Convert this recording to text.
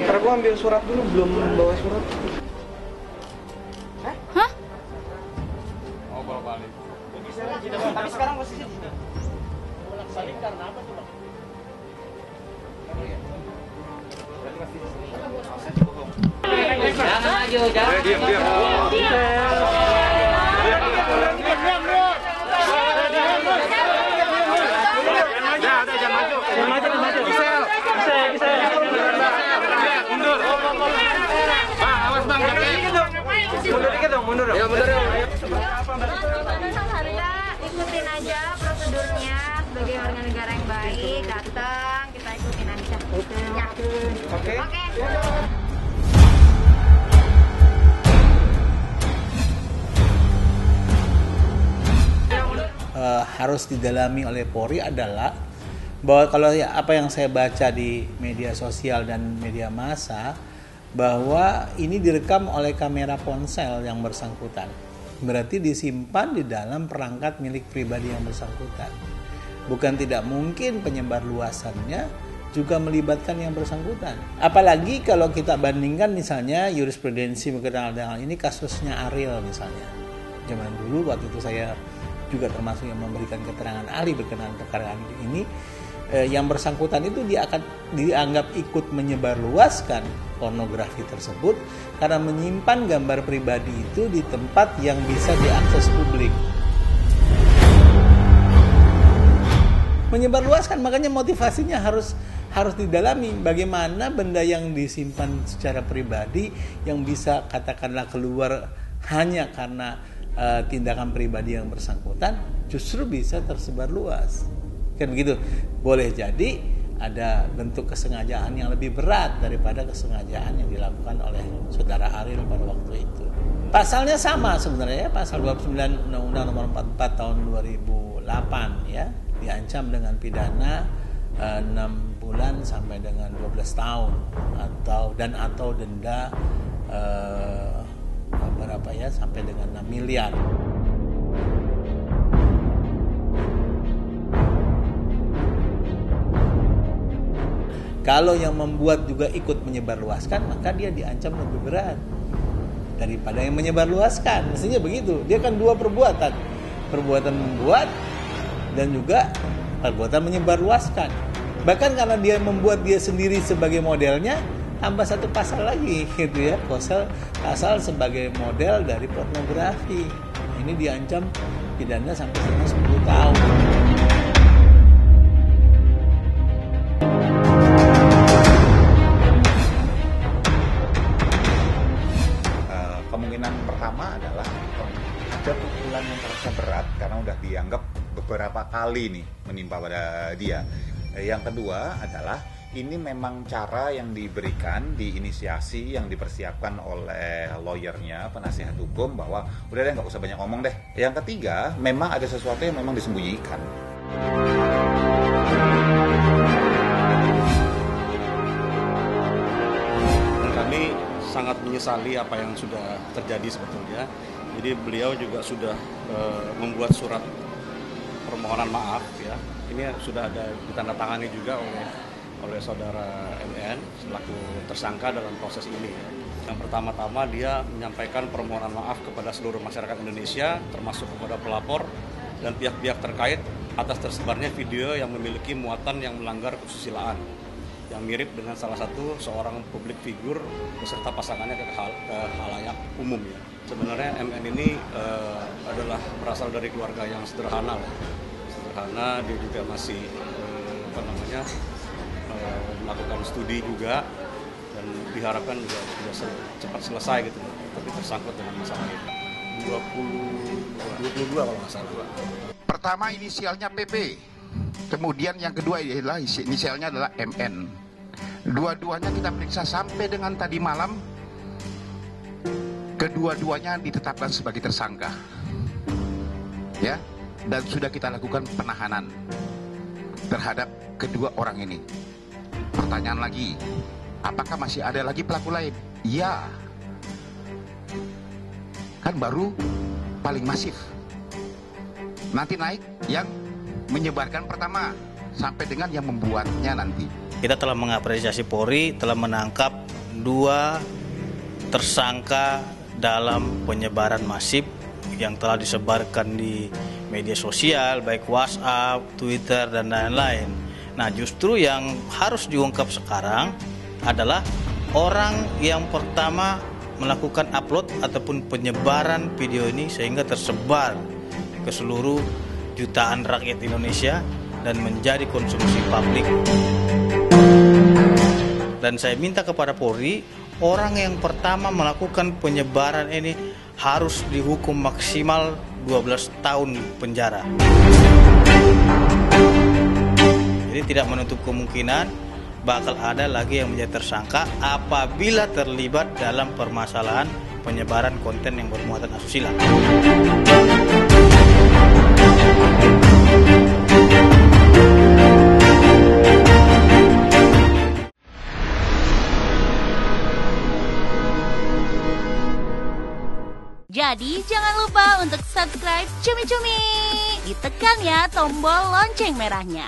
Karena gua ambil surat dulu, belum bawa surat. Hah? Oh, bolak-balik. Tapi sekarang posisi di sini. Saling karena apa coba? Jangan maju, jangan. Diam. Mundur. Bang, awas bang. Mundur dikit dong, mundur dong. Ya, mundur ya. Harga ikutin aja prosedurnya sebagai warga negara yang baik, datang kita ikutin aja. Oke. Harus didalami oleh Polri adalah bahwa kalau apa yang saya baca di media sosial dan media massa, bahwa ini direkam oleh kamera ponsel yang bersangkutan. Berarti disimpan di dalam perangkat milik pribadi yang bersangkutan. Bukan tidak mungkin penyebar luasannya juga melibatkan yang bersangkutan. Apalagi kalau kita bandingkan misalnya jurisprudensi berkenaan dengan ini kasusnya Ariel misalnya. Zaman dulu waktu itu saya juga termasuk yang memberikan keterangan ahli berkenaan perkara ini, yang bersangkutan itu dia akan dianggap ikut menyebarluaskan pornografi tersebut karena menyimpan gambar pribadi itu di tempat yang bisa diakses publik. Menyebarluaskan, makanya motivasinya harus didalami bagaimana benda yang disimpan secara pribadi yang bisa katakanlah keluar hanya karena tindakan pribadi yang bersangkutan justru bisa tersebar luas. Kan begitu. Boleh jadi ada bentuk kesengajaan yang lebih berat daripada kesengajaan yang dilakukan oleh saudara Ariel pada waktu itu. Pasalnya sama sebenarnya, pasal 29 Undang-Undang Nomor 44 tahun 2008 ya, diancam dengan pidana 6 bulan sampai dengan 12 tahun atau denda berapa ya, sampai dengan 6 miliar. Kalau yang membuat juga ikut menyebarluaskan, maka dia diancam lebih berat daripada yang menyebarluaskan. Mestinya begitu. Dia kan dua perbuatan. Perbuatan membuat dan juga perbuatan menyebarluaskan. Bahkan karena dia membuat dia sendiri sebagai modelnya, tambah satu pasal lagi gitu ya, pasal sebagai model dari pornografi. Ini diancam pidana sampai 10 tahun. Kemungkinan pertama adalah ada pukulan yang terasa berat karena udah dianggap beberapa kali nih menimpa pada dia. Yang kedua adalah ini memang cara yang diberikan, diinisiasi, yang dipersiapkan oleh lawyernya, penasihat hukum, bahwa udah deh nggak usah banyak ngomong deh. Yang ketiga, memang ada sesuatu yang memang disembunyikan. Kami sangat menyesali apa yang sudah terjadi sebetulnya. Jadi beliau juga sudah membuat surat permohonan maaf ya. Ini sudah ada ditandatangani juga oleh saudara MN selaku tersangka dalam proses ini. Yang pertama-tama dia menyampaikan permohonan maaf kepada seluruh masyarakat Indonesia, termasuk kepada pelapor dan pihak-pihak terkait atas tersebarnya video yang memiliki muatan yang melanggar kesusilaan, yang mirip dengan salah satu seorang publik figur beserta pasangannya ke khalayak umum ya. Sebenarnya MN ini adalah berasal dari keluarga yang sederhana. Sederhana, dia juga masih melakukan studi juga dan diharapkan juga sudah cepat selesai gitu, tapi tersangkut dengan masalah ini. 22 kalau nggak salah. Pertama inisialnya PP, kemudian yang kedua adalah inisialnya adalah MN. Dua-duanya kita periksa sampai dengan tadi malam, kedua-duanya ditetapkan sebagai tersangka, ya, dan sudah kita lakukan penahanan terhadap kedua orang ini. Pertanyaan lagi, apakah masih ada lagi pelaku lain? Iya, kan baru paling masif. Nanti naik yang menyebarkan pertama, sampai dengan yang membuatnya nanti. Kita telah mengapresiasi Polri telah menangkap 2 tersangka dalam penyebaran masif yang telah disebarkan di media sosial, baik WhatsApp, Twitter, dan lain-lain. Nah, justru yang harus diungkap sekarang adalah orang yang pertama melakukan upload ataupun penyebaran video ini sehingga tersebar ke seluruh jutaan rakyat Indonesia dan menjadi konsumsi publik. Dan saya minta kepada Polri, orang yang pertama melakukan penyebaran ini harus dihukum maksimal 12 tahun penjara. Jadi tidak menutup kemungkinan bakal ada lagi yang menjadi tersangka apabila terlibat dalam permasalahan penyebaran konten yang bermuatan asusila. Jadi jangan lupa untuk subscribe Cumi Cumi. Ditekan ya tombol lonceng merahnya.